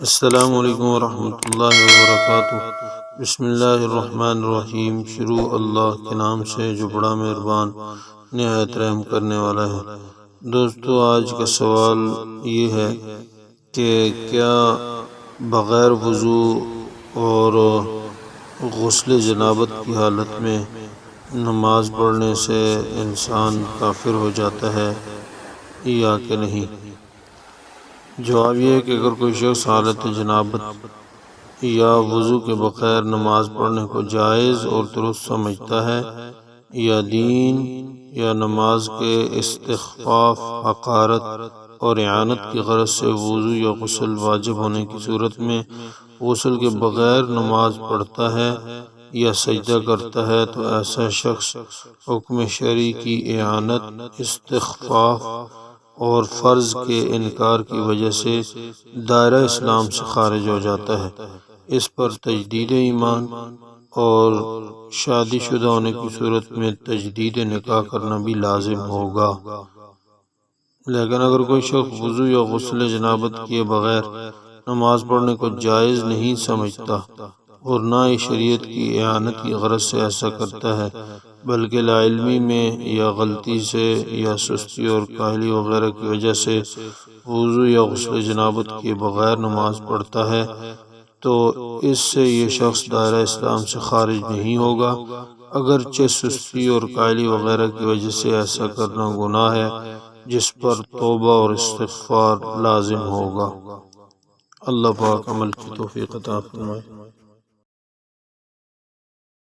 السلام علیکم ورحمۃ اللہ وبرکاتہ۔ بسم اللہ الرحمن الرحیم۔ شروع اللہ کے نام سے جو بڑا مہربان نہایت رحم کرنے والا ہے۔ دوستو، آج کا سوال یہ ہے کہ کیا بغیر وضو اور غسل جنابت کی حالت میں نماز پڑھنے سے انسان کافر ہو جاتا ہے یا کہ نہیں؟ جواب یہ ہے کہ اگر کوئی شخص حالت جنابت یا وضو کے بغیر نماز پڑھنے کو جائز اور درست سمجھتا ہے یا دین یا نماز کے استخفاف، حقارت اور اعانت کی غرض سے وضو یا غسل واجب ہونے کی صورت میں غسل کے بغیر نماز پڑھتا ہے یا سجدہ کرتا ہے تو ایسا شخص حکم شرعی کی اعانت، استخفاف اور فرض کے انکار کی وجہ سے دائرہ اسلام سے خارج ہو جاتا ہے۔ اس پر تجدید ایمان اور شادی شدہ ہونے کی صورت میں تجدید نکاح کرنا بھی لازم ہوگا۔ لیکن اگر کوئی شخص وضو یا غسل جنابت کیے بغیر نماز پڑھنے کو جائز نہیں سمجھتا اور نہ ہی شریعت کی اعانت کی غرض سے ایسا کرتا ہے، بلکہ لاعلمی میں یا غلطی سے یا سستی اور کاہلی وغیرہ کی وجہ سے وضو یا غسل جنابت کے بغیر نماز پڑھتا ہے، تو اس سے یہ شخص دائرہ اسلام سے خارج نہیں ہوگا، اگرچہ سستی اور کاہلی وغیرہ کی وجہ سے ایسا کرنا گناہ ہے جس پر توبہ اور استغفار لازم ہوگا۔ اللہ پاک عمل کی توفیق عطا فرمائے۔